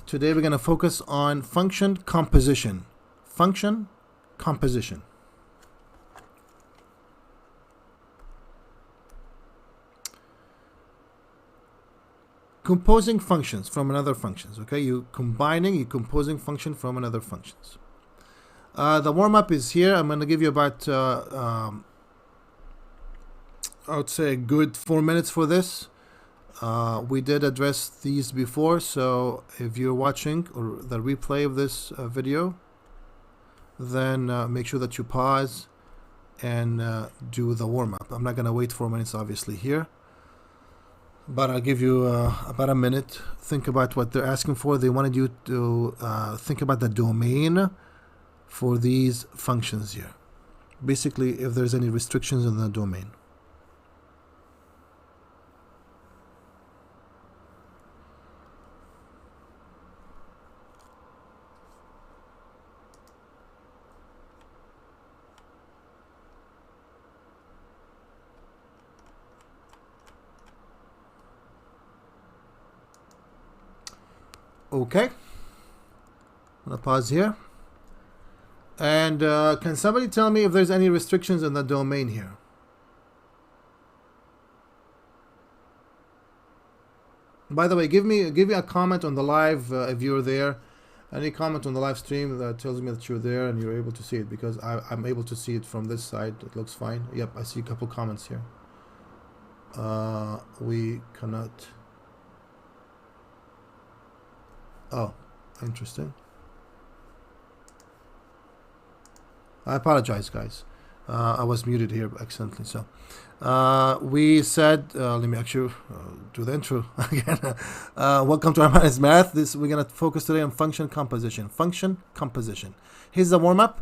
Today we're going to focus on function composition. Function composition. Composing functions from another functions. Okay, you composing function from another functions. The warm-up is here. I'm going to give you about I would say a good 4 minutes for this. We did address these before, so if you're watching or the replay of this video, then make sure that you pause and do the warm-up. I'm not going to wait 4 minutes obviously here, but I'll give you about a minute. Think about what they're asking for. They wanted you to think about the domain for these functions here. Basically, if there's any restrictions in the domain. Okay, I'm gonna pause here. And can somebody tell me if there's any restrictions in the domain here? By the way, give me a comment on the live if you're there. Any comment on the live stream that tells me that you're there and you're able to see it, because I'm able to see it from this side. It looks fine. Yep, I see a couple comments here. We cannot. Oh, interesting. I apologize, guys. I was muted here accidentally. So we said, let me actually do the intro again. Welcome to ArmanisMath. We're gonna focus today on function composition. Function composition. Here's the warm-up,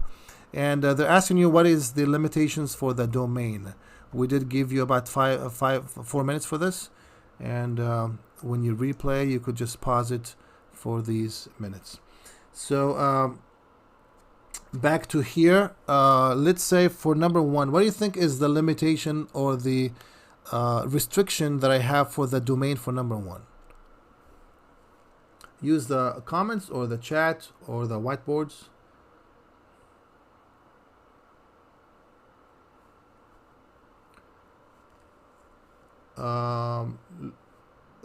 and they're asking you what is the limitations for the domain. We did give you about 4 minutes for this, and when you replay, you could just pause it for these minutes. So back to here, let's say for number one, what do you think is the limitation or the restriction that I have for the domain for number one? Use the comments or the chat or the whiteboards.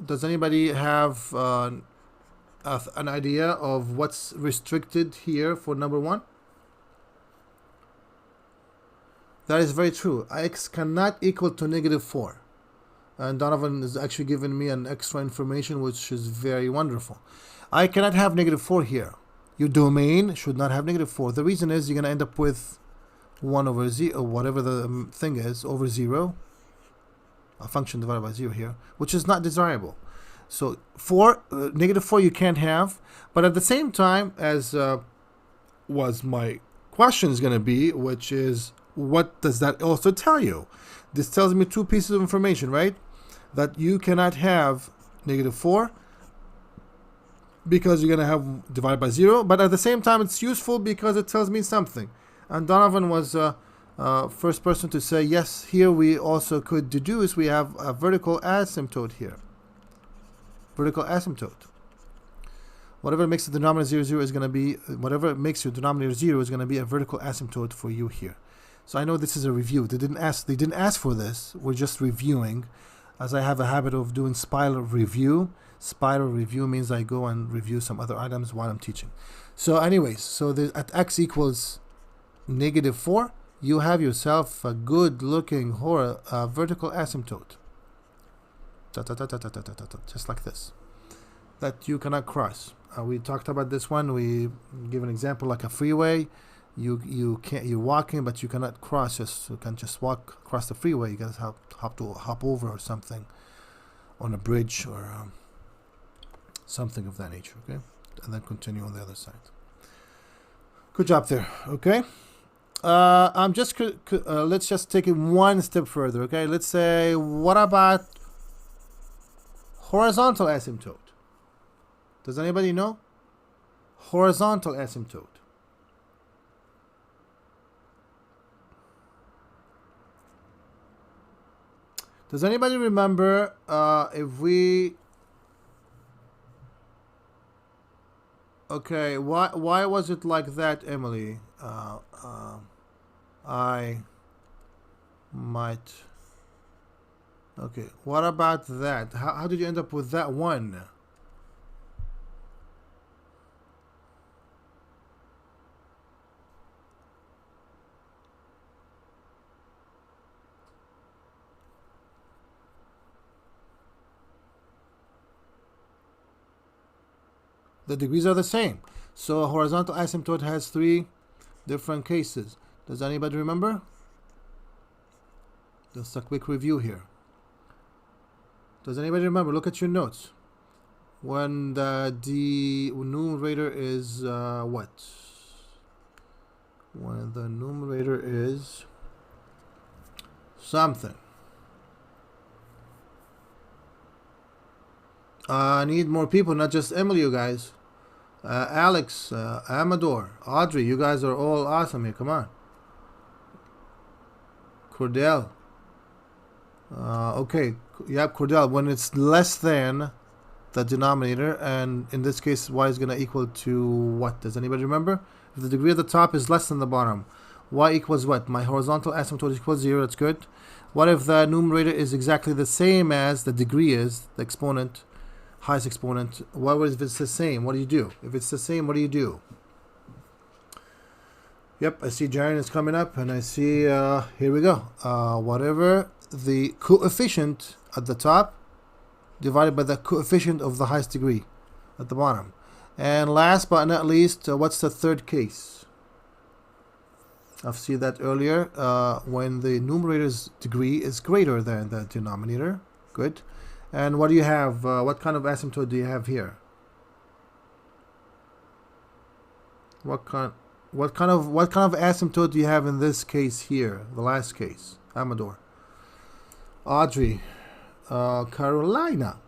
Does anybody have an idea of what's restricted here for number one? That is very true. X cannot equal to -4. And Donovan is actually giving me an extra information, which is very wonderful. I cannot have -4 here. Your domain should not have -4. The reason is you're going to end up with 1 over 0, or whatever the thing is, over 0. A function divided by 0 here, which is not desirable. So -4 you can't have, but at the same time, as was my question is going to be, which is, what does that also tell you? This tells me two pieces of information, right? That you cannot have -4 because you're going to have divided by 0, but at the same time it's useful because it tells me something. And Donovan was first person to say, yes, here we also could deduce we have a vertical asymptote here. Vertical asymptote. Whatever makes the denominator 0, 0 is going to be, whatever makes your denominator 0 is going to be a vertical asymptote for you here. So I know this is a review. They didn't ask for this. We're just reviewing, as I have a habit of doing spiral review. Spiral review means I go and review some other items while I'm teaching. So anyways, so at x equals -4, you have yourself a good looking vertical asymptote. Just like this, that you cannot cross. We talked about this one. We give an example like a freeway. You're walking, but you cannot cross. You can't just walk across the freeway. You guys have to hop over or something on a bridge or something of that nature. Okay, and then continue on the other side. Good job there. Okay. I'm just let's just take it one step further. Okay, let's say, what about horizontal asymptote? Does anybody know? Horizontal asymptote. Does anybody remember if we Okay, why was it like that, Emily? I might. Okay, what about that? How did you end up with that one? The degrees are the same. So horizontal asymptote has 3 different cases. Does anybody remember? Just a quick review here. Does anybody remember? Look at your notes. When the numerator is what? When the numerator is something. I need more people, not just Emily, you guys. Alex, Amador, Audrey, you guys are all awesome here. Come on. Cordell. Okay, yeah, Cordell. When it's less than the denominator, and in this case, y is going to equal to what? Does anybody remember? If the degree at the top is less than the bottom, y equals what? My horizontal asymptote equals 0. That's good. What if the numerator is exactly the same as the degree is, the exponent, highest exponent? What if it's the same? What do you do? If it's the same, what do you do? Yep, I see Jaren is coming up, and I see, here we go. Whatever the coefficient at the top divided by the coefficient of the highest degree at the bottom. And last but not least, what's the third case? I've seen that earlier, when the numerator's degree is greater than the denominator. Good. And what do you have? What kind of asymptote do you have here? What kind of asymptote do you have in this case here? The last case. Amador. Audrey. Carolina.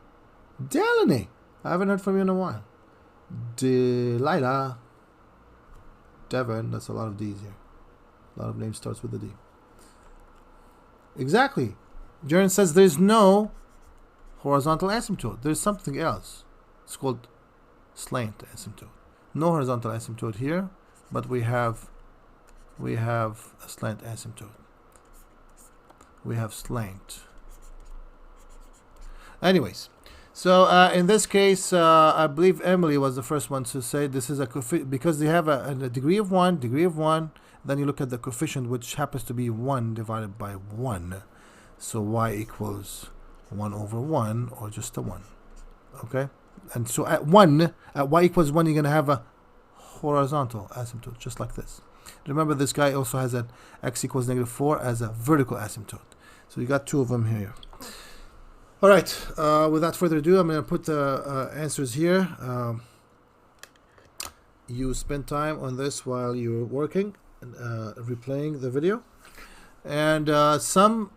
Delaney. I haven't heard from you in a while. Delilah. Devon. That's a lot of D's here. A lot of names starts with a D. Exactly. Jaren says there's no horizontal asymptote. There's something else. It's called slant asymptote. No horizontal asymptote here, but we have a slant asymptote. We have slant. Anyways, so in this case, I believe Emily was the first one to say this is a coefficient, because they have a degree of 1, then you look at the coefficient, which happens to be 1 divided by 1. So y equals 1 over 1, or just a 1. Okay? And so at y equals 1, you're going to have a horizontal asymptote, just like this. Remember, this guy also has an x equals -4 as a vertical asymptote. So you got 2 of them here. All right, without further ado, I'm going to put the answers here. You spend time on this while you're working, and replaying the video. And some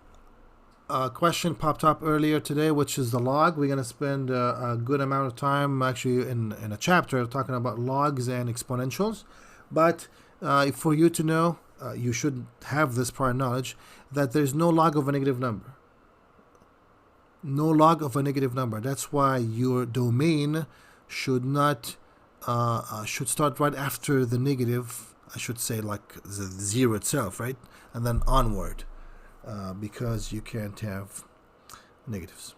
question popped up earlier today, which is the log. We're going to spend a good amount of time actually in a chapter talking about logs and exponentials. But for you to know, you should have this prior knowledge, that there's no log of a negative number. No log of a negative number. That's why your domain should not should start right after the negative. I should say like the 0 itself, right? And then onward, because you can't have negatives.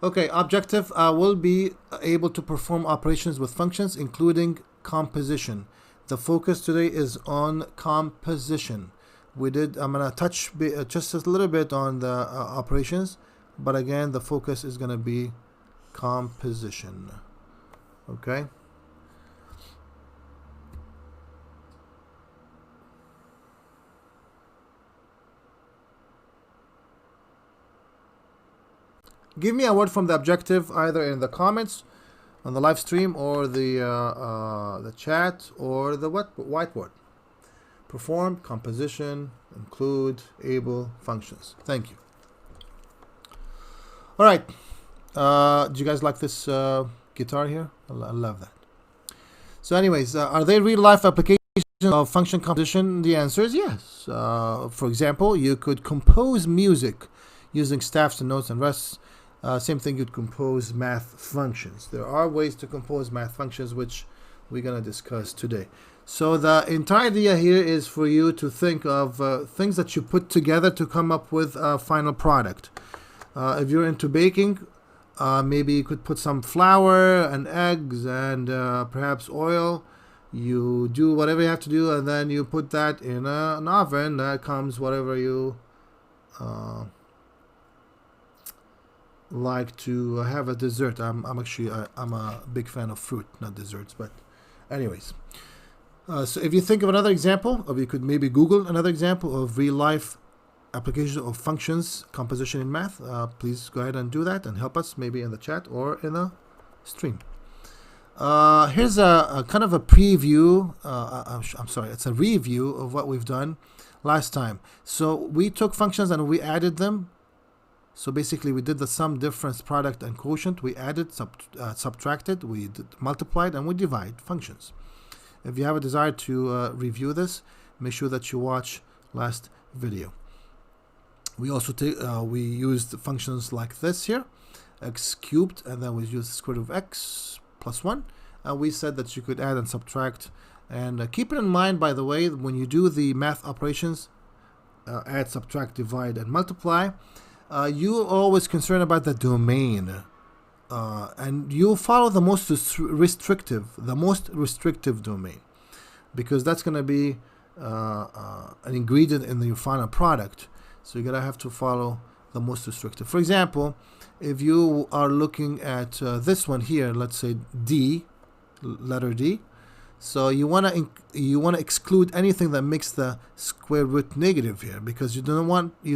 Okay, objective will be able to perform operations with functions, including composition. The focus today is on composition. I'm going to touch just a little bit on the operations, but again, the focus is going to be composition. Okay? Give me a word from the objective, either in the comments on the live stream, or the chat, or the whiteboard. Perform, composition, include, able, functions. Thank you. All right. Do you guys like this guitar here? I love that. So anyways, are they real-life applications of function composition? The answer is yes. For example, you could compose music using staffs and nodes and rests. Same thing, you'd compose math functions. There are ways to compose math functions, which we're going to discuss today. So the entire idea here is for you to think of things that you put together to come up with a final product. If you're into baking, maybe you could put some flour and eggs and perhaps oil. You do whatever you have to do, and then you put that in an oven that comes whatever you like to have a dessert. I'm a big fan of fruit, not desserts, but anyways. So if you think of another example, or you could maybe Google another example of real life application of functions composition in math, please go ahead and do that and help us maybe in the chat or in the stream. Here's a kind of a preview. I'm sorry, it's a review of what we've done last time. So we took functions and we added them. So basically we did the sum, difference, product, and quotient. We added, subtracted, we multiplied, and we divide functions. If you have a desire to review this, make sure that you watch last video. We also we used functions like this here, x cubed, and then we used the square root of x plus 1. And we said that you could add and subtract. And keep it in mind, by the way, when you do the math operations, add, subtract, divide, and multiply, you're always concerned about the domain. And you follow the most restrictive domain, because that's going to be an ingredient in your final product. So you're going to have to follow the most restrictive. For example, if you are looking at this one here, let's say D, letter D, so you want to exclude anything that makes the square root negative here, because you do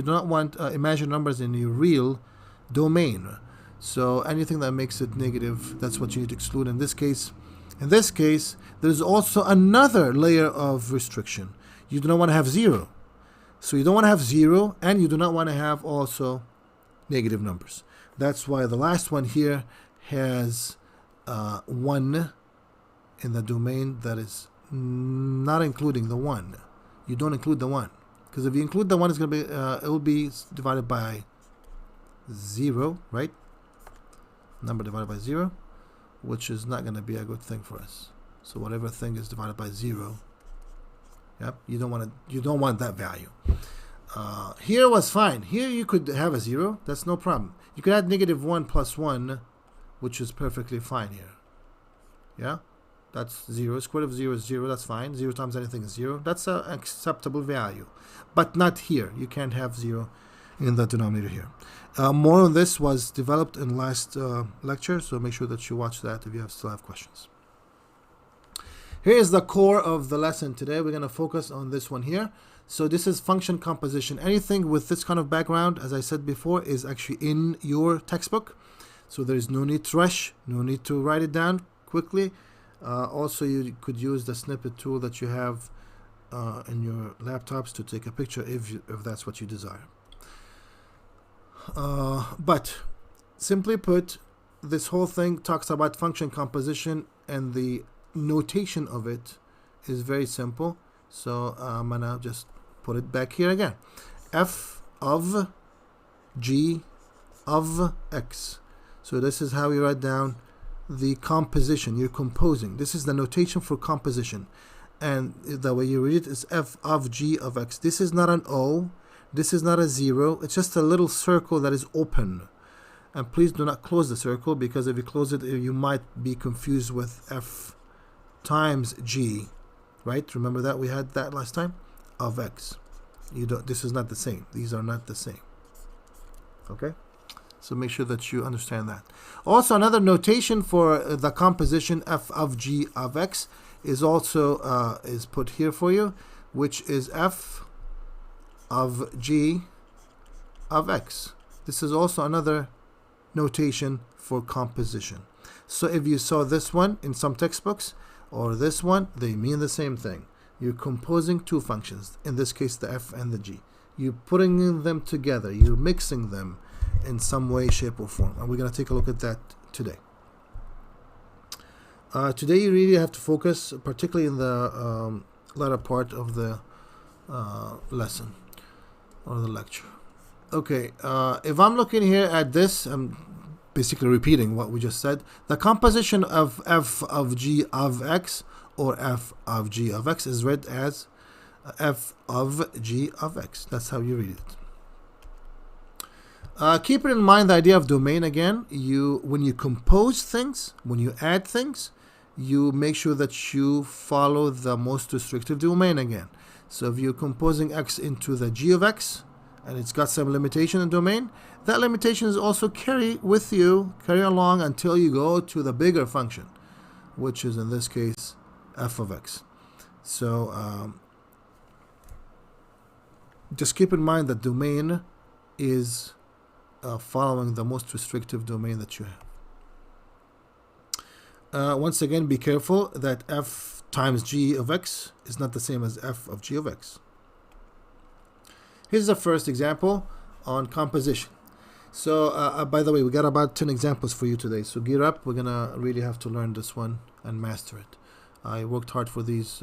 not want imaginary numbers in your real domain. So anything that makes it negative, that's what you need to exclude in this case. In this case, there's also another layer of restriction. You do not want to have 0. So you don't want to have 0, and you do not want to have also negative numbers. That's why the last one here has 1 in the domain that is not including the 1. You don't include the 1, because if you include the 1, it's going to be it will be divided by 0, right? Number divided by 0, which is not going to be a good thing for us. So whatever thing is divided by 0, yep, you don't want that value. Here was fine. Here you could have a 0. That's no problem. You could add negative 1 plus 1, which is perfectly fine here. Yeah, that's 0. Square root of 0 is 0. That's fine. 0 times anything is 0. That's an acceptable value, but not here. You can't have 0 in the denominator here. More on this was developed in last lecture, so make sure that you watch that if you still have questions. Here is the core of the lesson today. We're going to focus on this one here. So this is function composition. Anything with this kind of background, as I said before, is actually in your textbook. So there is no need to rush, no need to write it down quickly. Also, you could use the snippet tool that you have in your laptops to take a picture if that's what you desire. But simply put, this whole thing talks about function composition, and the notation of it is very simple. So I'm gonna just put it back here again. F of g of x. So this is how you write down the composition. You're composing. This is the notation for composition, and the way you read it is f of g of x. This is not an O. This is not a 0. It's just a little circle that is open. And please do not close the circle, because if you close it, you might be confused with f times g, right? Remember that we had that last time, of x. This is not the same. These are not the same. Okay? So make sure that you understand that. Also, another notation for the composition f of g of x is also is put here for you, which is f of g of x. This is also another notation for composition. So if you saw this one in some textbooks or this one, they mean the same thing. You're composing two functions, in this case the f and the g. You're putting them together, you're mixing them in some way, shape, or form. And we're going to take a look at that today. Today you really have to focus, particularly in the latter part of the lesson or the lecture. Okay, if I'm looking here at this, I'm basically repeating what we just said. The composition of f of g of x, or f of g of x, is read as f of g of x. That's how you read it. Keep it in mind the idea of domain again. When you compose things, when you add things, you make sure that you follow the most restrictive domain again. So if you're composing x into the g of x, and it's got some limitation in domain, that limitation is also carry along until you go to the bigger function, which is in this case f of x. So just keep in mind that domain is following the most restrictive domain that you have. Once again, be careful that f times g of x is not the same as f of g of x. Here's the first example on composition. So, by the way, we got about 10 examples for you today. So gear up. We're gonna really have to learn this one and master it. I worked hard for these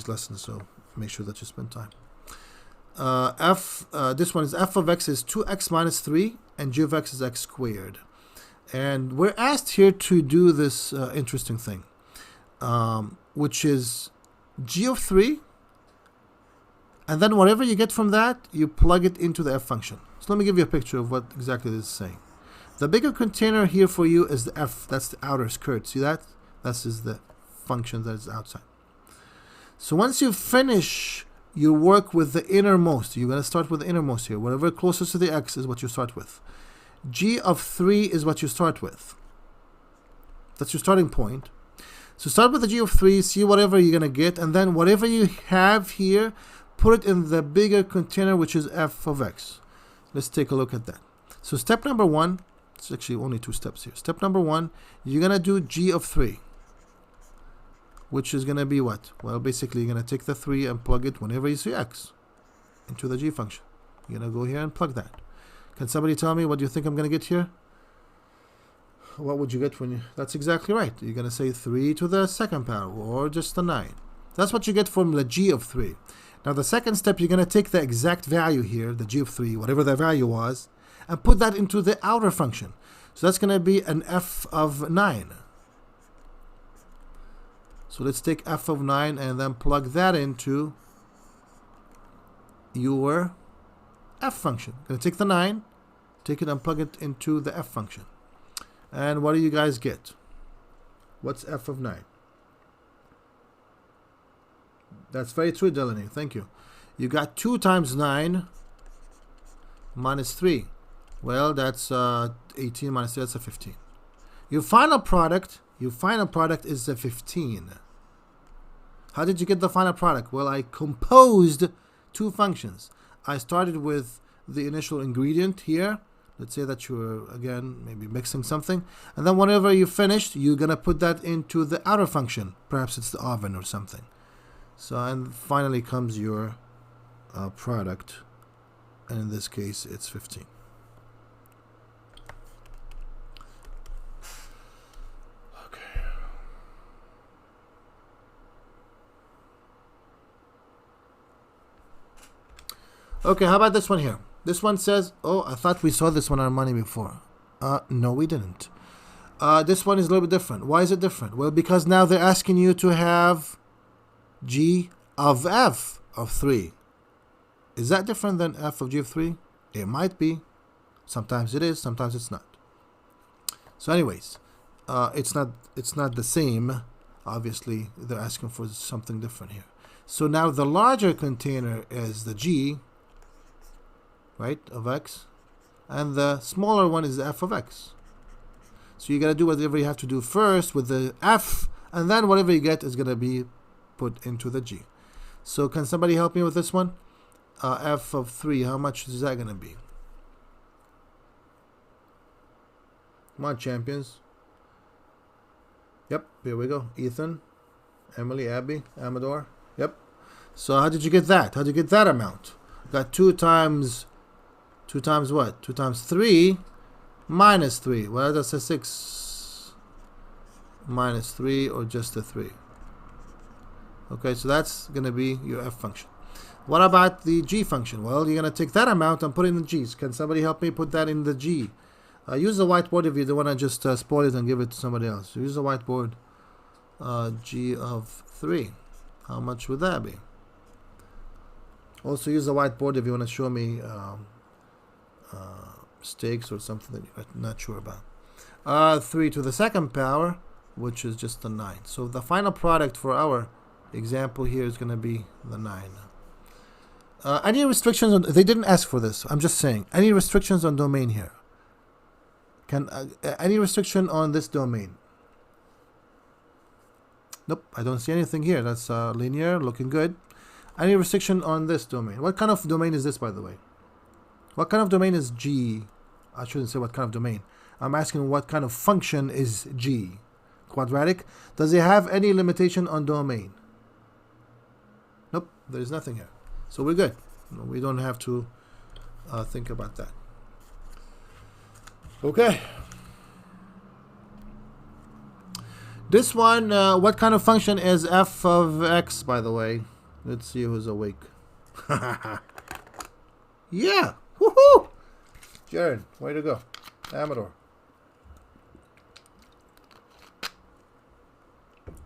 lessons, so make sure that you spend time. This one is f of x is 2x minus 3, and g of x is x squared. And we're asked here to do this interesting thing, which is g of 3. And then whatever you get from that, you plug it into the f function. So let me give you a picture of what exactly this is saying. The bigger container here for you is the f. That's the outer skirt. See that? This is the function that is outside. So once you finish your work with the innermost, you're going to start with the innermost here. Whatever closest to the x is what you start with. G of 3 is what you start with. That's your starting point. So start with the g of 3, see whatever you're going to get, and then whatever you have here, put it in the bigger container, which is f of x. Let's take a look at that. So step number 1, it's actually only 2 steps here. Step number 1, you're going to do g of 3, which is going to be what? Well, basically, you're going to take the 3 and plug it whenever you see x into the g function. You're going to go here and plug that. Can somebody tell me what do you think I'm going to get here? What would you get when you... That's exactly right. You're going to say 3 to the second power, or just the 9. That's what you get from the g of 3. Now the second step, you're going to take the exact value here, the g of 3, whatever the value was, and put that into the outer function. So that's going to be an f of 9. So let's take f of 9 and then plug that into your f function. Going to take the 9, take it and plug it into the f function. And what do you guys get? What's f of 9? That's very true, Delaney. Thank you. You got 2 times 9 minus 3. Well, that's 18 minus 3. That's a 15. Your final product is a 15. How did you get the final product? Well, I composed 2 functions. I started with the initial ingredient here. Let's say that you're, again, maybe mixing something. And then whenever you finished, you're going to put that into the outer function. Perhaps it's the oven or something. So, and finally comes your product, and in this case, it's 15. Okay. Okay, how about this one here? This one says, oh, I thought we saw this one on Armani before. No, we didn't. This one is a little bit different. Why is it different? Well, because now they're asking you to have g of f of 3. Is that different than f of g of 3? It might be. Sometimes it is, sometimes it's not. So anyways, it's not the same. Obviously, they're asking for something different here. So now the larger container is the g, right, of x, and the smaller one is the f of x. So you got to do whatever you have to do first with the f, and then whatever you get is going to be put into the g. So can somebody help me with this one? F of 3, how much is that going to be? Come on, champions. Yep, here we go. Ethan, Emily, Abby, Amador. Yep. So how did you get that? How did you get that amount? Got 2 times what? 2 times 3 minus 3. Well, that's a 6 minus 3, or just a 3. Okay, so that's going to be your f function. What about the g function? Well, you're going to take that amount and put it in the g's. Can somebody help me put that in the g? Use the whiteboard if you don't want to just spoil it and give it to somebody else. Use the whiteboard. G of 3. How much would that be? Also use the whiteboard if you want to show me stakes or something that you're not sure about. 3 to the second power, which is just the 9. So the final product for our example here is going to be the 9. Any restrictions on, they didn't ask for this, I'm just saying, any restrictions on domain here? Can any restriction on this domain? Nope, I don't see anything here. That's linear, looking good. Any restriction on this domain? What kind of domain is this, by the way? What kind of domain is G? I shouldn't say what kind of domain. I'm asking what kind of function is G? Quadratic? Does it have any limitation on domain? Nope, there's nothing here. So we're good. We don't have to think about that. Okay. This one, what kind of function is f of x, by the way? Let's see who's awake. Yeah! Woohoo! Jared, way to go. Amador.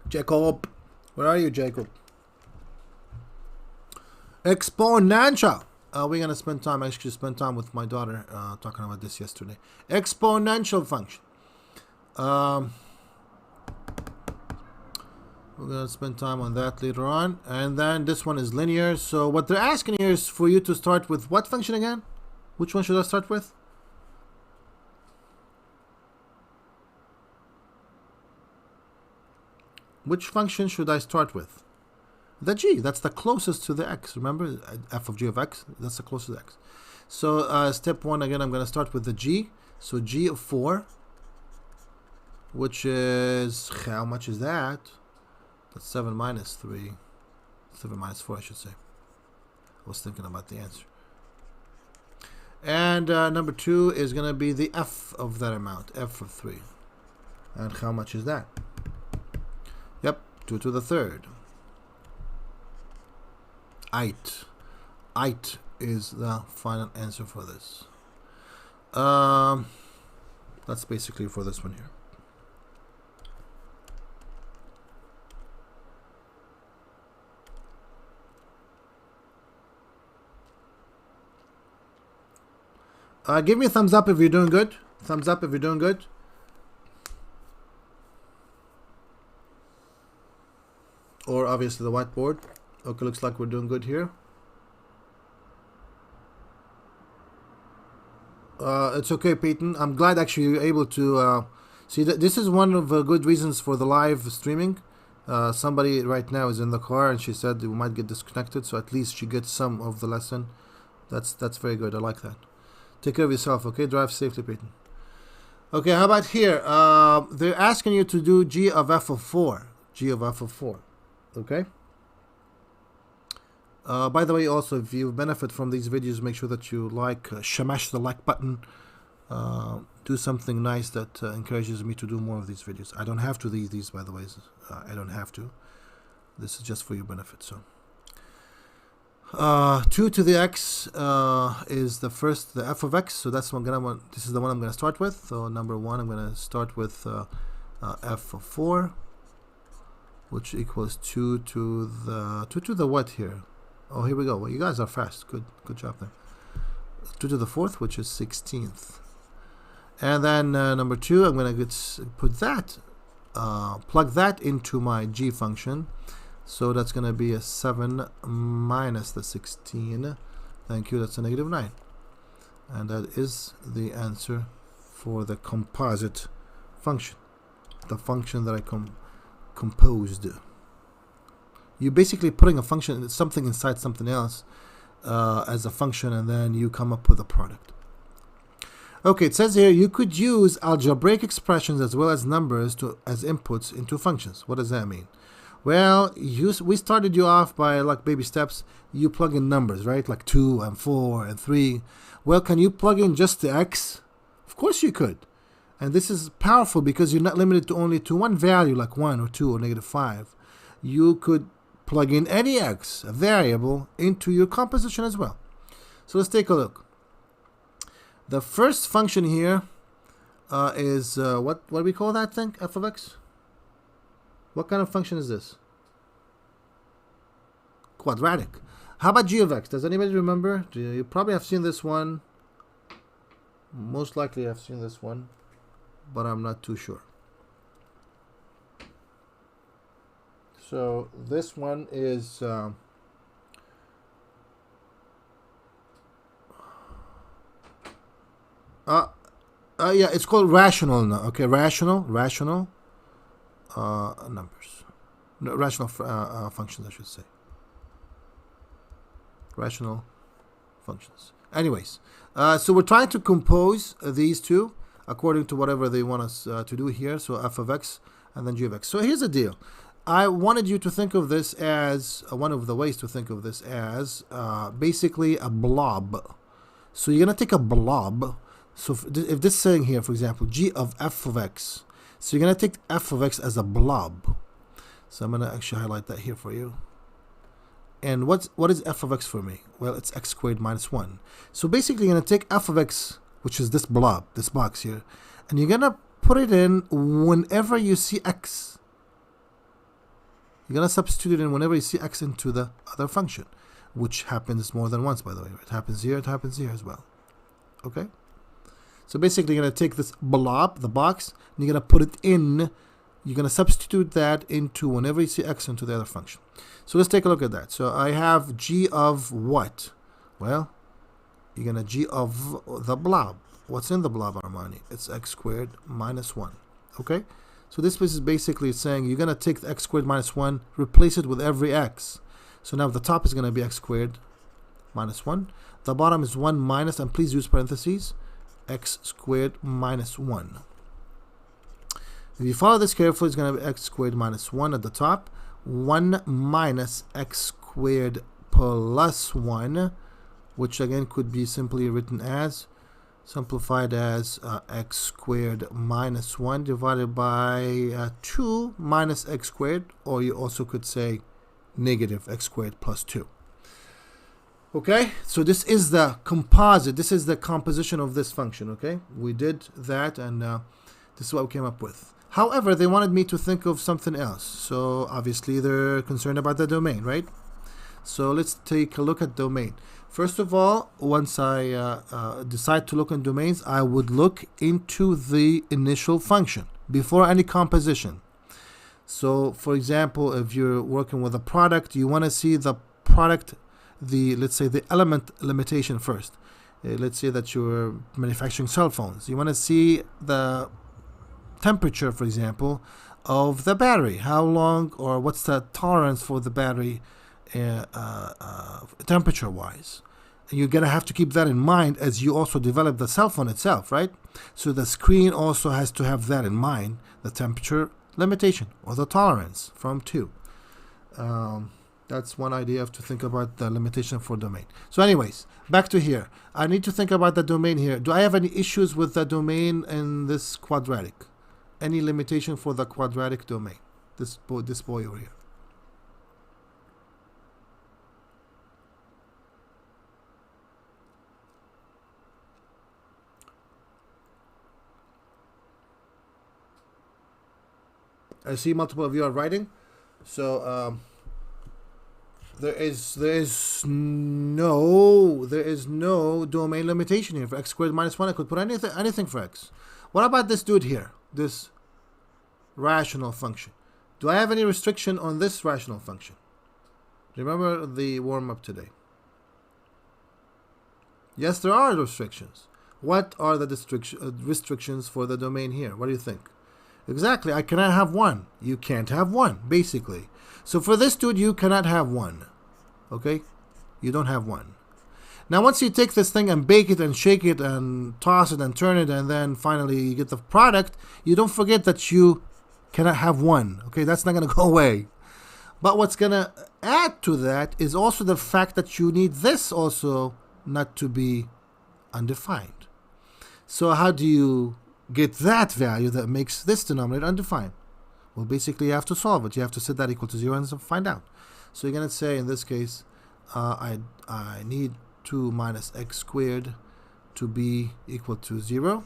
Jacob. Where are you, Jacob? Exponential. We're going to spend time, I actually spent time with my daughter talking about this yesterday. Exponential function. We're going to spend time on that later on. And then this one is linear. So what they're asking here is for you to start with what function again? Which one should I start with? Which function should I start with? The g. That's the closest to the x. Remember, f of g of x? That's the closest to x. So step 1, again, I'm going to start with the g. So g of 4, which is, how much is that? That's 7 minus 3. 7 minus 4, I should say. I was thinking about the answer. And number 2 is going to be the f of that amount, f of 3. And how much is that? Yep, 2 to the third. 8. 8 is the final answer for this. That's basically for this one here. Give me a thumbs up if you're doing good. Thumbs up if you're doing good. Or obviously the whiteboard. Okay, looks like we're doing good here. It's okay, Peyton. I'm glad actually you're able to see that. This is one of the good reasons for the live streaming. Somebody right now is in the car and she said we might get disconnected, so at least she gets some of the lesson. That's very good. I like that. Take care of yourself, okay? Drive safely, Peyton. Okay, how about here? They're asking you to do g of f of 4. G of f of 4. Okay? By the way, also, if you benefit from these videos, make sure that you like, smash the like button. Do something nice that encourages me to do more of these videos. I don't have to do these, by the way. I don't have to. This is just for your benefit, so. 2 to the x is the first, the f of x. So that's one this is the one I'm going to start with. So number 1, I'm going to start with f of 4, which equals 2 to the what here? Oh, here we go. Well, you guys are fast. Good job there. 2 to the 4th, which is 16th. And then number 2, I'm going to put that, plug that into my g function. So that's going to be a 7 minus the 16. Thank you. That's a negative 9. And that is the answer for the composite function. The function that I composed. You're basically putting a function, something inside something else as a function, and then you come up with a product. Okay, it says here you could use algebraic expressions as well as numbers as inputs into functions. What does that mean? Well, we started you off by like baby steps. You plug in numbers, right? Like 2 and 4 and 3. Well, can you plug in just the x? Of course you could. And this is powerful because you're not limited to only to one value like 1 or 2 or negative 5. You could plug in any x, a variable, into your composition as well. So let's take a look. The first function here is, what do we call that thing, f of x? What kind of function is this? Quadratic. How about g of x? Does anybody remember? You probably have seen this one. Most likely I've seen this one, but I'm not too sure. So this one is yeah, it's called rational now. Okay, rational numbers, no, rational functions, I should say. Rational functions. Anyways, so we're trying to compose these two according to whatever they want us to do here. So f of x and then g of x. So here's the deal. I wanted you to think of this as, one of the ways to think of this as basically a blob. So you're going to take a blob. So if this saying here, for example, g of f of x. So you're going to take f of x as a blob. So I'm going to actually highlight that here for you. And what is f of x for me? Well, it's x squared minus 1. So basically you're going to take f of x, which is this blob, this box here, and you're going to put it in whenever you see x. You're going to substitute it in whenever you see x into the other function, which happens more than once, by the way. It happens here as well. Okay? So basically you're going to take this blob, the box, and you're going to put it in. You're going to substitute that into whenever you see x into the other function. So let's take a look at that. So I have g of what? Well, you're going to g of the blob. What's in the blob, Armani? It's x squared minus 1. Okay? So this is basically saying you're going to take the x squared minus 1, replace it with every x. So now the top is going to be x squared minus 1. The bottom is 1 minus, and please use parentheses, x squared minus 1. If you follow this carefully, it's going to be x squared minus 1 at the top, 1 minus x squared plus 1, which again could be simply written as, simplified as x squared minus 1 divided by 2 minus x squared, or you also could say negative x squared plus 2. Okay, so this is the composite, this is the composition of this function. Okay, we did that, and this is what we came up with. However, they wanted me to think of something else, so obviously they're concerned about the domain, right? So let's take a look at domain. First of all, once I decide to look in domains, I would look into the initial function before any composition. So for example, if you're working with a product, you want to see the product, let's say the element limitation first. Let's say that you're manufacturing cell phones. You want to see the temperature, for example, of the battery. How long, or what's the tolerance for the battery temperature wise. And you're going to have to keep that in mind as you also develop the cell phone itself, right? So the screen also has to have that in mind, the temperature limitation or the tolerance from 2. That's one idea to think about the limitation for domain. So anyways, back to here. I need to think about the domain here. Do I have any issues with the domain in this quadratic? Any limitation for the quadratic domain? This boy over here. I see multiple of you are writing. So there is no domain limitation here for x squared minus 1. I could put anything for x. What about this dude here? This rational function. Do I have any restriction on this rational function? Remember the warm-up today. Yes, there are restrictions. What are the restrictions for the domain here? What do you think? Exactly, I cannot have 1. You can't have 1, basically. So for this dude, you cannot have 1. Okay? You don't have 1. Now once you take this thing and bake it and shake it and toss it and turn it, and then finally you get the product, you don't forget that you cannot have 1. Okay, that's not going to go away. But what's going to add to that is also the fact that you need this also not to be undefined. So how do you get that value that makes this denominator undefined? Well, basically you have to solve it. You have to set that equal to 0 and find out. So you're going to say in this case, I need 2 minus x squared to be equal to 0.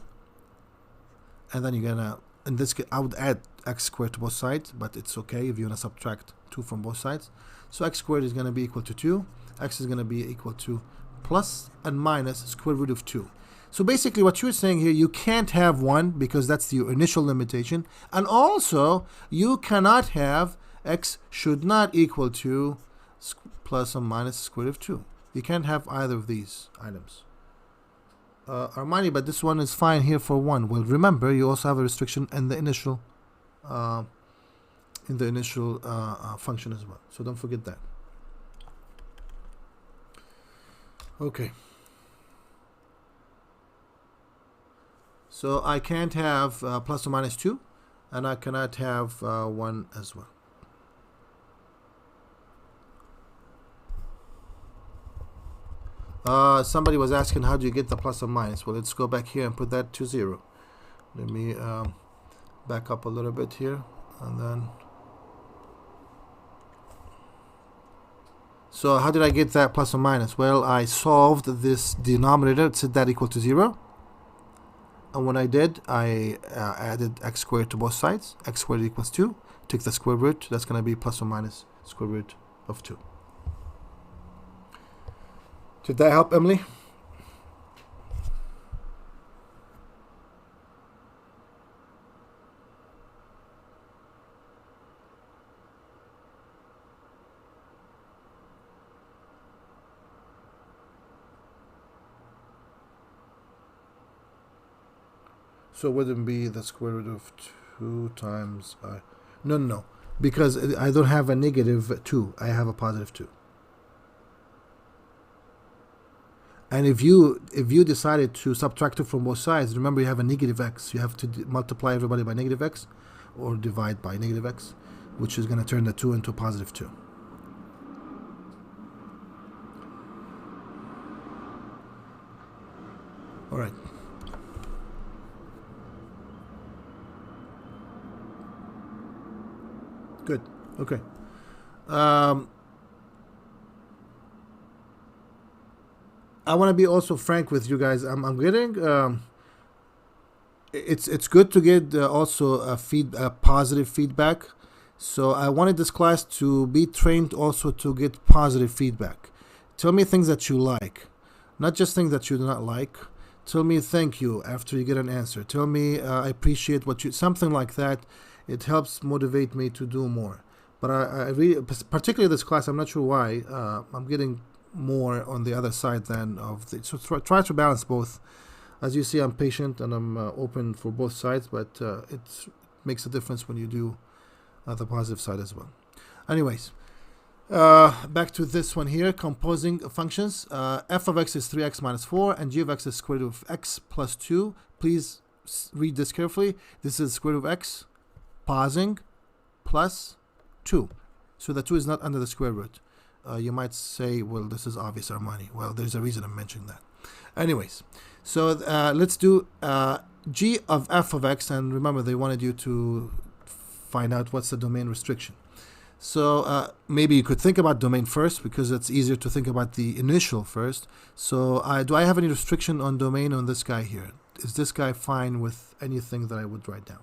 And then you're going to, in this case, I would add x squared to both sides, but it's okay if you want to subtract 2 from both sides. So x squared is going to be equal to 2. X is going to be equal to plus and minus square root of 2. So basically what you're saying here, you can't have 1 because that's your initial limitation. And also, you cannot have x should not equal to plus or minus square root of 2. You can't have either of these items. Armani, but this one is fine here for 1. Well, remember, you also have a restriction in the initial function as well. So don't forget that. Okay. So I can't have plus or minus 2, and I cannot have 1 as well. Somebody was asking, how do you get the plus or minus? Well, let's go back here and put that to 0. Let me back up a little bit here, and then. So how did I get that plus or minus? Well, I solved this denominator, set that equal to 0. And when I did, I added x squared to both sides. X squared equals 2. Take the square root. That's going to be plus or minus square root of 2. Did that help, Emily? So it wouldn't be the square root of 2 times I. No. Because I don't have a negative 2. I have a positive 2. And if you decided to subtract 2 from both sides, remember you have a negative x. You have to multiply everybody by negative x or divide by negative x, which is going to turn the 2 into a positive 2. All right. Good. Okay. I want to be also frank with you guys. I'm getting. It's good to get also a positive feedback. So I wanted this class to be trained also to get positive feedback. Tell me things that you like, not just things that you do not like. Tell me thank you after you get an answer. Tell me I appreciate what you. Something like that. It helps motivate me to do more. But I really, particularly this class, I'm not sure why, I'm getting more on the other side than of the. So try to balance both. As you see, I'm patient and I'm open for both sides, but it makes a difference when you do the positive side as well. Anyways, back to this one here, composing functions. F of x is 3x minus 4, and g of x is square root of x plus 2. Please read this carefully. This is square root of x. Pausing plus 2. So the 2 is not under the square root. You might say, well, this is obvious, Armani. Well, there's a reason I'm mentioning that. Anyways, so let's do g of f of x. And remember, they wanted you to find out what's the domain restriction. So maybe you could think about domain first because it's easier to think about the initial first. So do I have any restriction on domain on this guy here? Is this guy fine with anything that I would write down?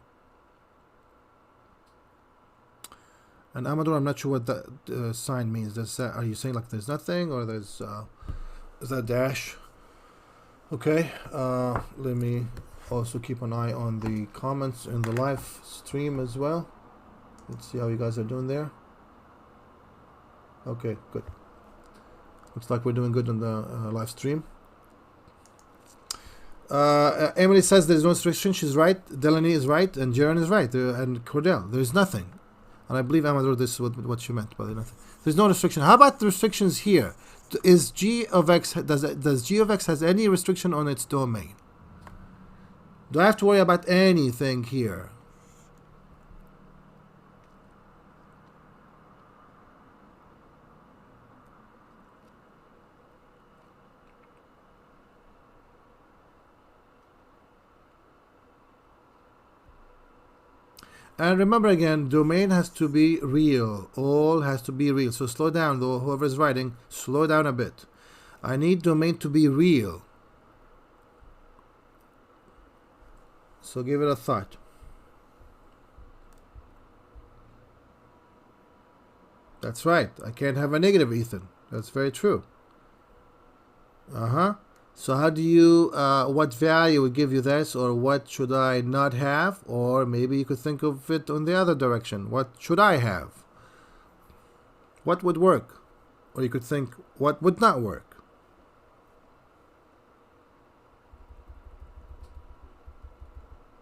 And Amador, I'm not sure what that sign means. Are you saying like there's nothing, or there's is that dash? Okay. Let me also keep an eye on the comments in the live stream as well. Let's see how you guys are doing there. Okay, good. Looks like we're doing good on the live stream. Emily says there's no restriction. She's right. Delaney is right, and Jaron is right, and Cordell. There's nothing. And I believe Amador, this is what she meant by nothing. There's no restriction. How about the restrictions here? Is g of x, does g of x has any restriction on its domain? Do I have to worry about anything here? And remember again, domain has to be real. All has to be real. So slow down, though, whoever's writing, slow down a bit. I need domain to be real. So give it a thought. That's right. I can't have a negative, Ethan. That's very true. So how do you, what value would give you this, or what should I not have? Or maybe you could think of it on the other direction. What should I have? What would work? Or you could think, what would not work?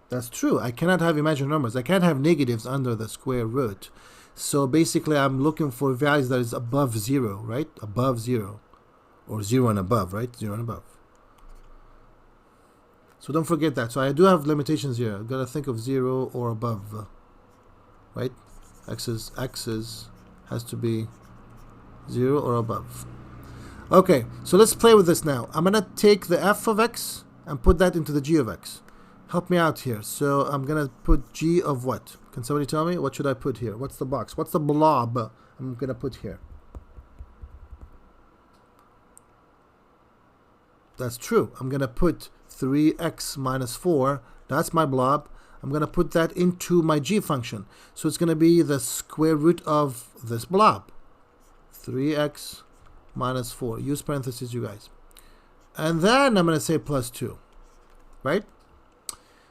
That's true. I cannot have imaginary numbers. I can't have negatives under the square root. So basically, I'm looking for values that is above 0, right? Above 0. Or 0 and above, right? 0 and above. So don't forget that. So I do have limitations here. I've got to think of 0 or above, right? X's has to be 0 or above. Okay, so let's play with this now. I'm going to take the f of x and put that into the g of x. Help me out here. So I'm going to put g of what? Can somebody tell me? What should I put here? What's the box? What's the blob I'm going to put here? That's true. I'm going to put 3x minus 4. That's my blob. I'm going to put that into my g function. So it's going to be the square root of this blob. 3x minus 4. Use parentheses, you guys. And then I'm going to say plus 2. Right?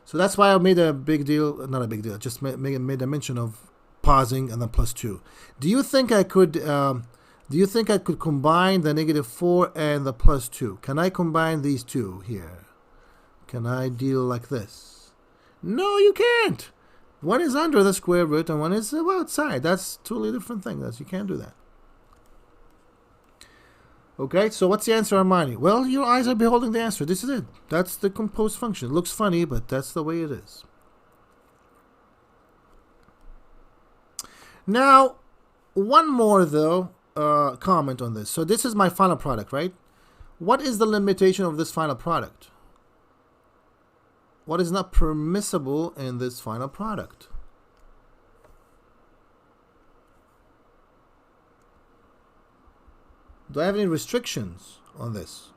So that's why I made a big deal. Not a big deal. Just made a mention of pausing and then plus 2. Do you think I could... do you think I could combine the negative 4 and the plus 2? Can I combine these two here? Can I deal like this? No, you can't. One is under the square root and one is outside. That's totally different thing. You can't do that. Okay, so what's the answer, Armani? Well, your eyes are beholding the answer. This is it. That's the composed function. It looks funny, but that's the way it is. Now, one more, though, comment on this. So this is my final product, right? What is the limitation of this final product? What is not permissible in this final product? Do I have any restrictions on this?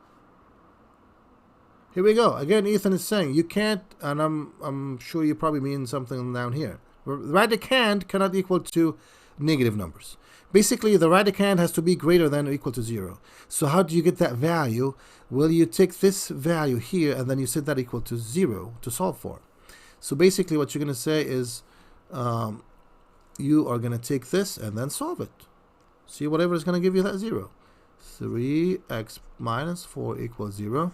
Here we go. Again, Ethan is saying you can't, and I'm sure you probably mean something down here. Radicand cannot equal to negative numbers. Basically, the radicand has to be greater than or equal to 0. So how do you get that value? Well, you take this value here, and then you set that equal to 0 to solve for. So basically, what you're going to say is you are going to take this and then solve it. See, whatever is going to give you that 0. 3x minus 4 equals 0.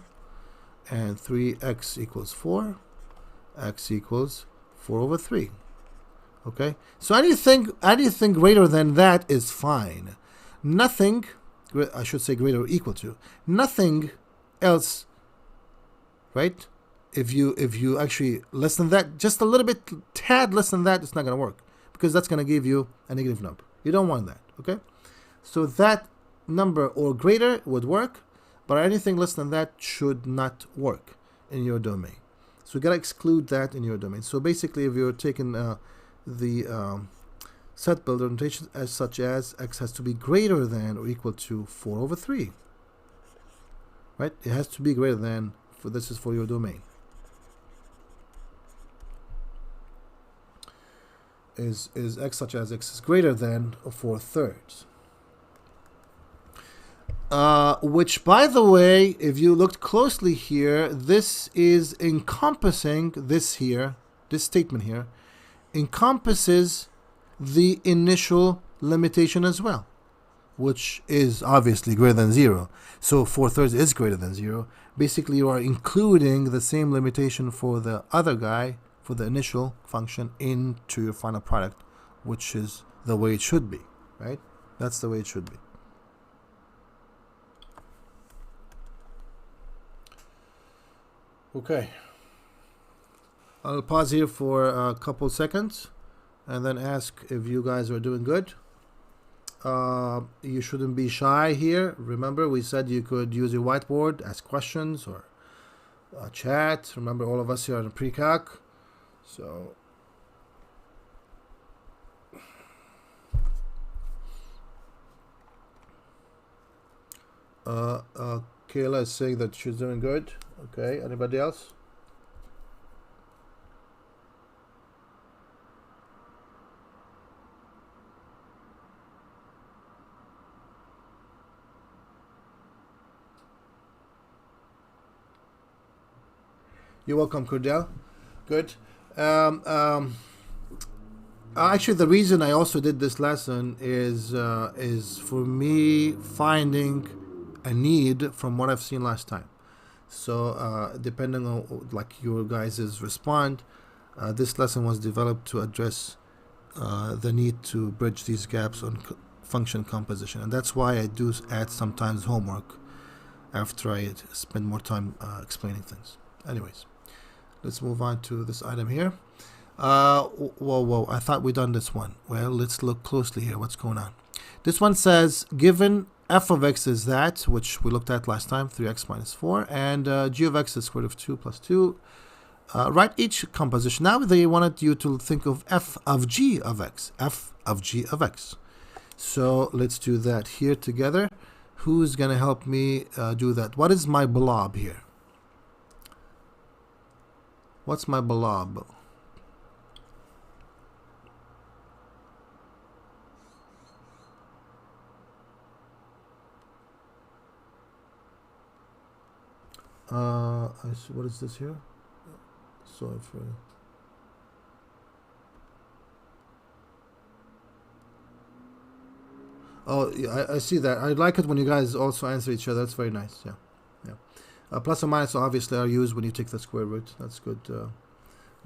And 3x equals 4. X equals 4 over 3. Okay, so anything greater than that is fine. Nothing, I should say greater or equal to, nothing else, right? If you actually less than that, just a little bit, tad less than that, it's not going to work because that's going to give you a negative number. You don't want that, okay? So that number or greater would work, but anything less than that should not work in your domain. So you got to exclude that in your domain. So basically, if you're taking the set builder notation as such as x has to be greater than or equal to 4 over 3. Right? It has to be greater than, this is for your domain. Is x such as x is greater than 4/3. Which, by the way, if you looked closely here, this is encompassing this here, this statement here, encompasses the initial limitation as well, which is obviously greater than 0. So 4/3 is greater than 0. Basically, you are including the same limitation for the other guy, for the initial function, into your final product, which is the way it should be, right? That's the way it should be. Okay. I'll pause here for a couple seconds and then ask if you guys are doing good. You shouldn't be shy here. Remember, we said you could use your whiteboard, ask questions, or chat. Remember, all of us here are in PreCalc. So Kayla is saying that she's doing good. Okay, anybody else? You're welcome, Cordell. Good. Actually, the reason I also did this lesson is for me finding a need from what I've seen last time. So depending on like your guys' response, this lesson was developed to address the need to bridge these gaps on function composition, and that's why I do add sometimes homework after I spend more time explaining things. Anyways, let's move on to this item here. Whoa, I thought we'd done this one. Well, let's look closely here. What's going on? This one says, given f of x is that, which we looked at last time, 3x minus 4, and g of x is square root of 2 plus 2. Write each composition. Now they wanted you to think of f of g of x. F of g of x. So let's do that here together. Who's going to help me do that? What is my blob here? What's my blob? I see, what is this here? Sorry for... Oh, yeah, I see that. I like it when you guys also answer each other. That's very nice. Yeah, yeah. Plus and minus obviously are used when you take the square root. That's good.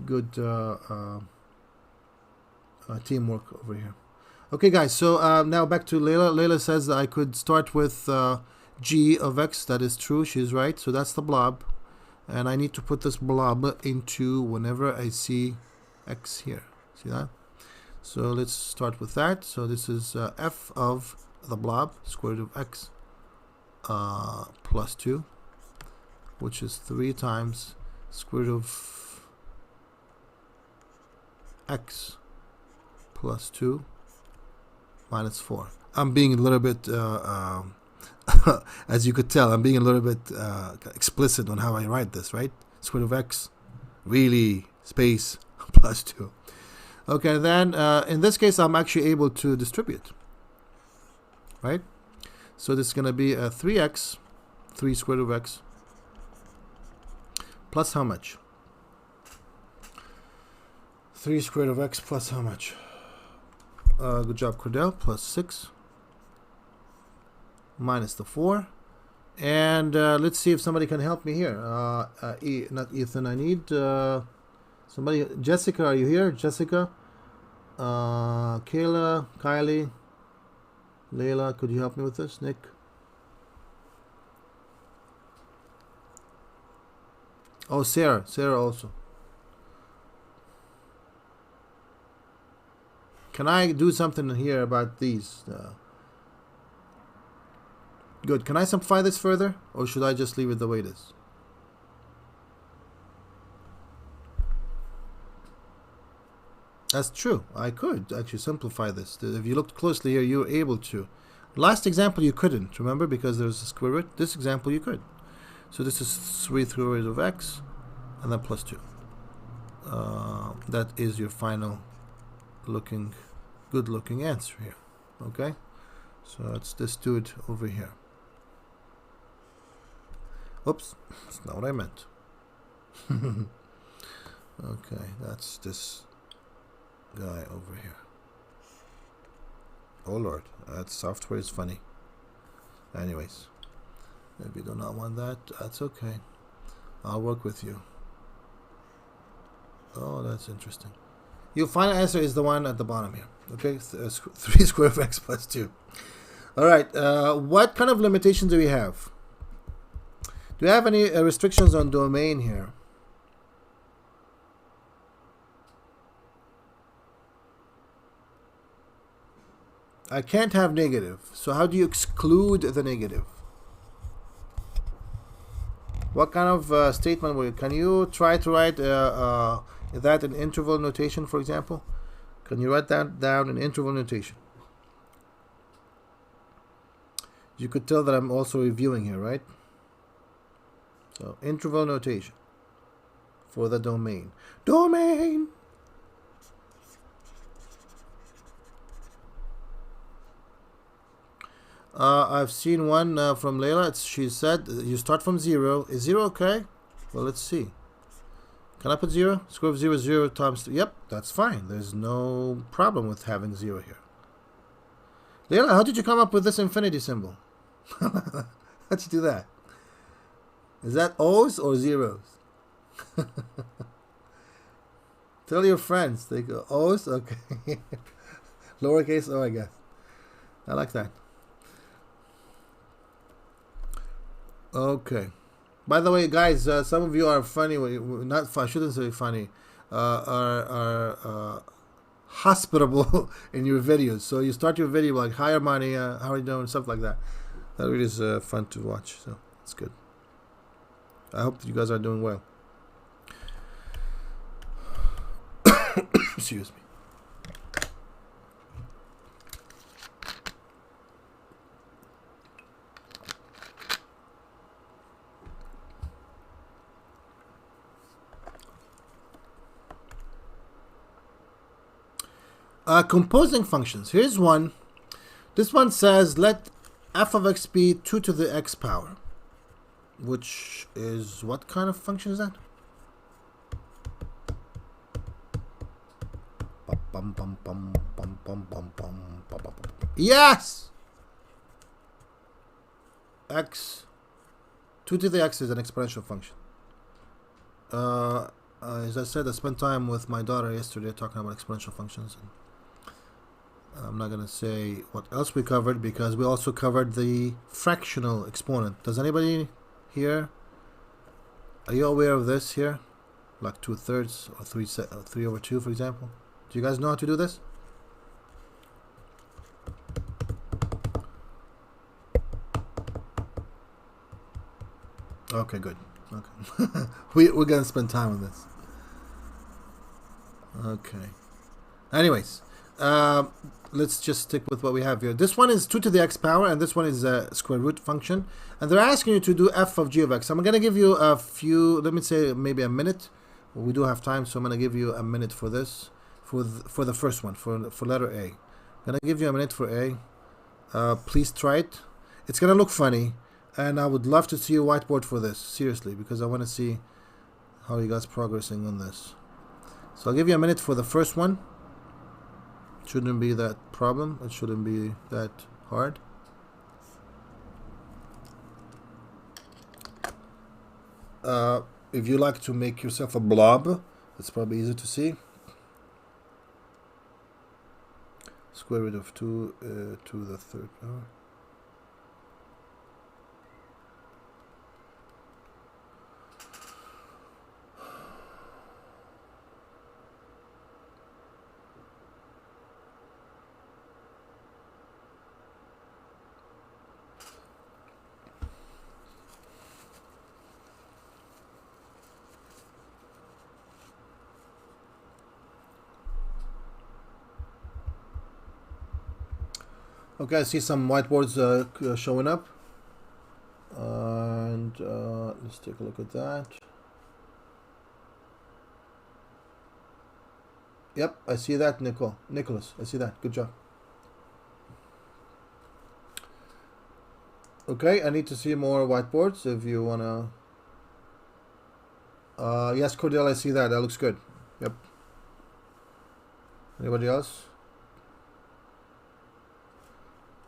Good teamwork over here. Okay, guys. So now back to Layla. Layla says that I could start with g of x. That is true. She's right. So that's the blob, and I need to put this blob into whenever I see x here. See that? So let's start with that. So this is f of the blob, square root of x plus 2, which is 3 times square root of x plus 2 minus 4. I'm being a little bit, as you could tell, I'm being a little bit explicit on how I write this, right? Square root of x, really, space, plus 2. Okay, then in this case, I'm actually able to distribute, right? So this is going to be a 3x, 3 square root of x, plus how much? 3 square root of x plus how much? Good job, Cordell. Plus 6 minus the 4. And let's see if somebody can help me here. Not Ethan, I need... somebody, Jessica, are you here? Jessica, Kayla, Kylie, Layla, could you help me with this? Nick, oh, Sarah also. Can I do something here about these? Good. Can I simplify this further, or should I just leave it the way it is? That's true. I could actually simplify this. If you looked closely here, you were able to. Last example, you couldn't, remember, because there's a square root. This example, you could. So this is 3 square root of x, and then plus 2. That is your final good looking answer here. Okay? So let's just do it over here. Oops, that's not what I meant. Okay, that's this guy over here. Oh Lord, that software is funny. Anyways, if you do not want that, that's okay. I'll work with you. Oh, that's interesting. Your final answer is the one at the bottom here. Okay, 3 square of x plus 2. All right, what kind of limitations do we have? Do we have any restrictions on domain here? I can't have negative. So how do you exclude the negative? What kind of statement will you? Can you try to write that in interval notation, for example? Can you write that down in interval notation? You could tell that I'm also reviewing here, right? So interval notation for the domain. Domain! I've seen one from Layla. She said you start from 0. Is 0 okay? Well, let's see. Can I put 0? Square of 0 is 0 times 2. Yep, that's fine. There's no problem with having 0 here. Layla, how did you come up with this infinity symbol? How'd you do that? Is that O's or zeros? Tell your friends. They go, O's? Okay. Lowercase O, I guess. I like that. Okay. By the way, guys, some of you are funny. Not fun. I shouldn't say funny. Are hospitable in your videos. So you start your video like, "Hi, Armani, how are you doing?" Stuff like that. That really is fun to watch. So it's good. I hope that you guys are doing well. Excuse me. Composing functions. Here's one. This one says let f of x be 2 to the x power. Which is, what kind of function is that? Yes! X. 2 to the x is an exponential function. As I said, I spent time with my daughter yesterday talking about exponential functions. And I'm not going to say what else we covered because we also covered the fractional exponent. Does anybody here, are you aware of this here? Like 2/3 or 3/2, for example. Do you guys know how to do this? Okay, good. Okay. We're going to spend time on this. Okay. Anyways, let's just stick with what we have here. This one is 2 to the x power, and this one is a square root function. And they're asking you to do f of g of x. I'm going to give you a few, let me say maybe a minute. We do have time, so I'm going to give you a minute for this, for the first one, for letter A. I'm going to give you a minute for A. Please try it. It's going to look funny, and I would love to see a whiteboard for this, seriously, because I want to see how you guys progressing on this. So I'll give you a minute for the first one. Shouldn't be that problem. It shouldn't be that hard. If you like to make yourself a blob, it's probably easy to see. Square root of 2 to the third power. Okay, I see some whiteboards showing up. And let's take a look at that. Yep, I see that, Nicholas, I see that. Good job. Okay, I need to see more whiteboards if you wanna. Yes, Cordell, I see that. That looks good. Yep. Anybody else?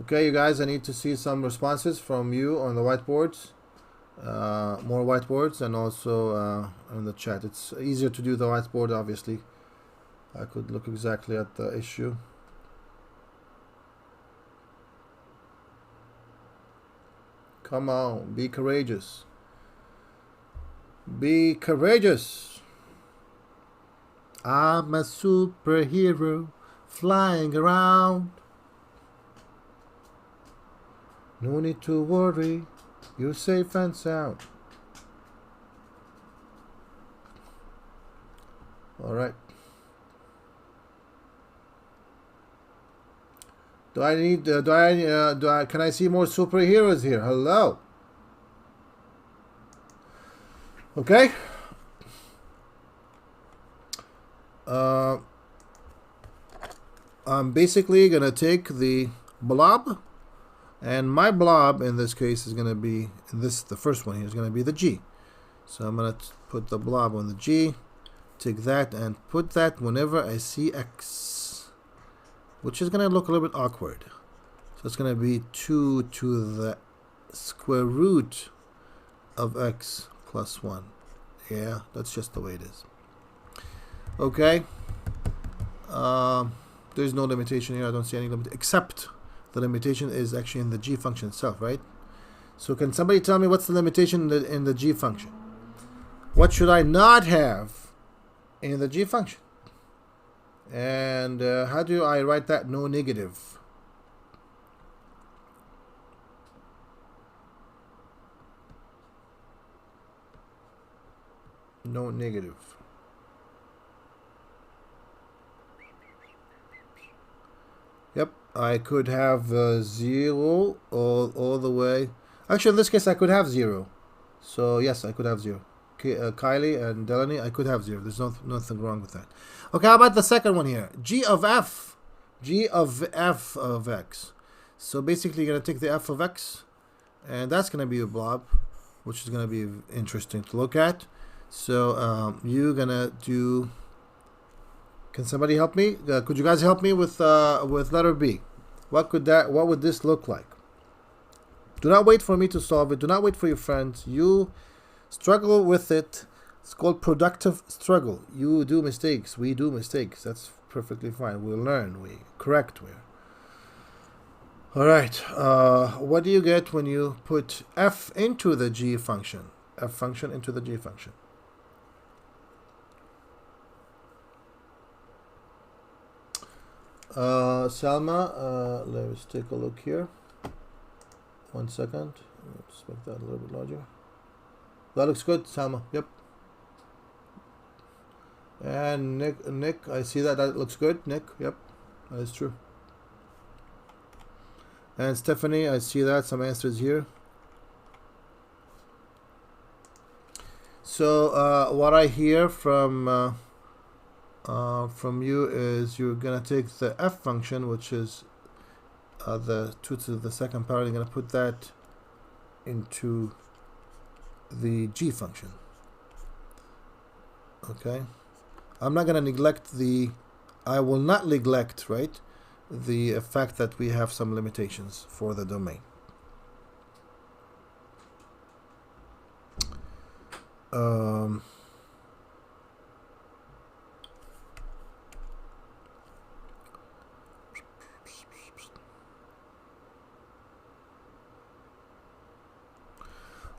Okay, you guys, I need to see some responses from you on the whiteboards. More whiteboards, and also in the chat. It's easier to do the whiteboard, obviously. I could look exactly at the issue. Come on, be courageous. Be courageous. I'm a superhero flying around. No need to worry, you're safe and sound. All right. Do I need? Can I see more superheroes here? Hello. Okay. I'm basically gonna take the blob, and my blob in this case is gonna be the first one here is gonna be the G. So I'm gonna put the blob on the G, take that and put that whenever I see X, which is gonna look a little bit awkward. So it's gonna be 2 to the square root of X plus 1. Yeah, that's just the way it is. Okay. There's no limitation here. I don't see any limit, except the limitation is actually in the G function itself, right? So can somebody tell me what's the limitation in the G function? What should I not have in the G function? And how do I write that? No negative. No negative. Yep, I could have 0 all the way. Actually, in this case, I could have 0. So, yes, I could have 0. Kylie and Delaney, I could have 0. There's nothing wrong with that. Okay, how about the second one here? G of f. G of f of x. So, basically, you're going to take the f of x, and that's going to be a blob, which is going to be interesting to look at. So, you're going to do... Can somebody help me? Could you guys help me with letter B? What would this look like? Do not wait for me to solve it. Do not wait for your friends. You struggle with it. It's called productive struggle. You do mistakes. We do mistakes. That's perfectly fine. We'll learn. We correct. All right. What do you get when you put f into the G function? F function into the G function. Salma, let's take a look here. 1 second. Let's make that a little bit larger. That looks good, Salma. Yep. And Nick, I see that looks good. Nick, yep, that is true. And Stephanie, I see that some answers here. So what I hear from you is you're gonna take the f function, which is the 2 to the second power. You're gonna put that into the G function. Okay. I'm not gonna neglect I will not neglect, right, the fact that we have some limitations for the domain.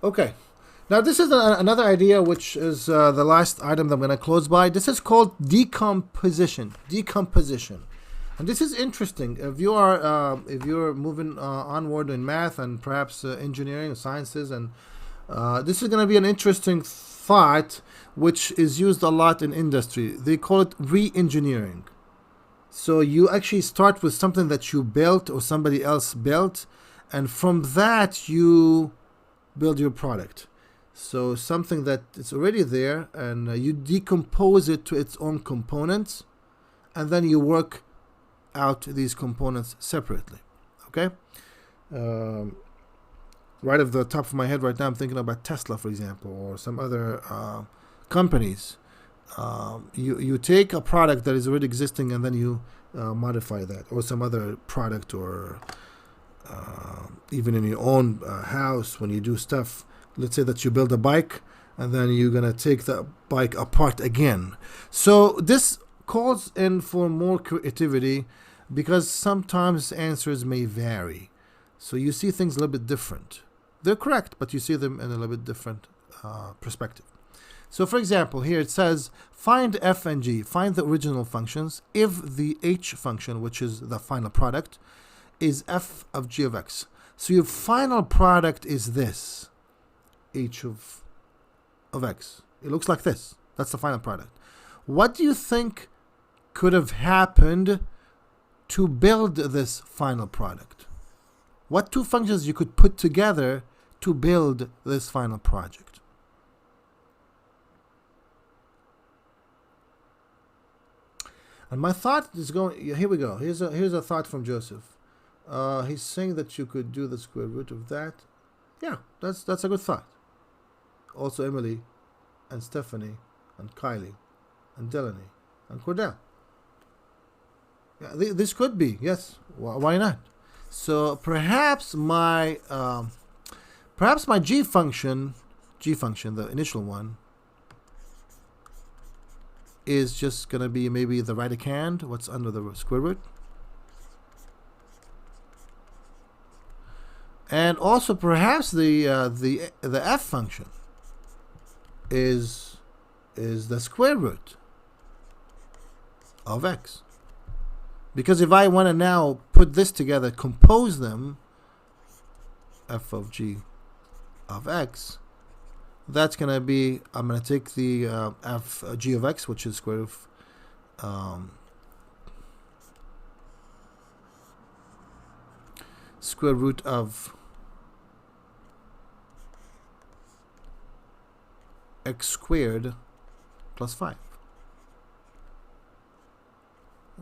Okay, now this is another idea, which is the last item that I'm going to close by. This is called decomposition. And this is interesting. If you're moving onward in math and perhaps engineering, sciences, and this is going to be an interesting thought, which is used a lot in industry. They call it re-engineering. So you actually start with something that you built or somebody else built, and from that you build your product. So something that is already there, and you decompose it to its own components, and then you work out these components separately. Okay. Right off the top of my head right now, I'm thinking about Tesla, for example, or some other companies. You take a product that is already existing, and then you modify that, or some other product, or even in your own house, when you do stuff. Let's say that you build a bike, and then you're gonna take the bike apart again. So this calls in for more creativity, because sometimes answers may vary. So you see things a little bit different. They're correct, but you see them in a little bit different perspective. So for example, here it says, find f and g, find the original functions if the h function, which is the final product, is f of g of x. So your final product is this, h of x. It looks like this. That's the final product. What do you think could have happened to build this final product? What two functions you could put together to build this final project? And my thought is going, here we go. Here's a thought from Joseph. He's saying that you could do the square root of that. Yeah, that's a good thought. Also Emily and Stephanie and Kylie and Delaney and Cordell. Yeah, this could be, yes. Why not? So perhaps my G function, the initial one, is just gonna be maybe the radicand, what's under the square root, and also perhaps the f function is the square root of x. Because if I want to now put this together, compose them, f of g of x, that's going to be, I'm going to take the f g of x, which is square root of square root of x squared plus 5.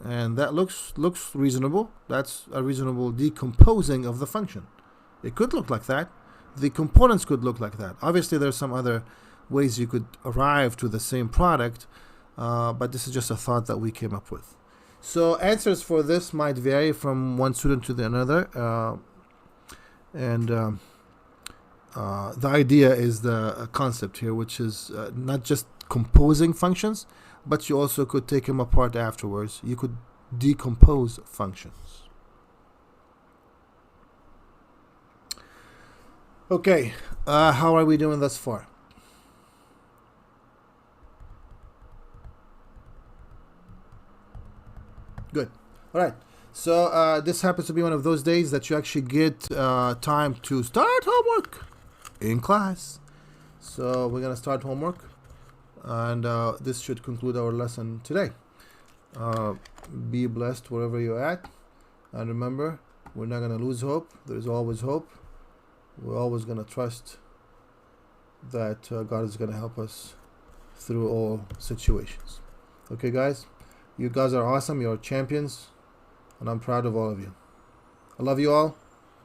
And that looks reasonable. That's a reasonable decomposing of the function. It could look like that. The components could look like that. Obviously, there's some other ways you could arrive to the same product, but this is just a thought that we came up with. So answers for this might vary from one student to the another, and the idea is the concept here, which is not just composing functions, but you also could take them apart afterwards. You could decompose functions. Okay, how are we doing thus far? Good. All right. So this happens to be one of those days that you actually get time to start homework in class. So we're gonna start homework, and this should conclude our lesson today. Be blessed wherever you're at, and remember, we're not gonna lose hope. There's always hope. We're always gonna trust that God is gonna help us through all situations. Okay, guys, you guys are awesome. You're champions, and I'm proud of all of you. I love you all.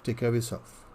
Take care of yourself.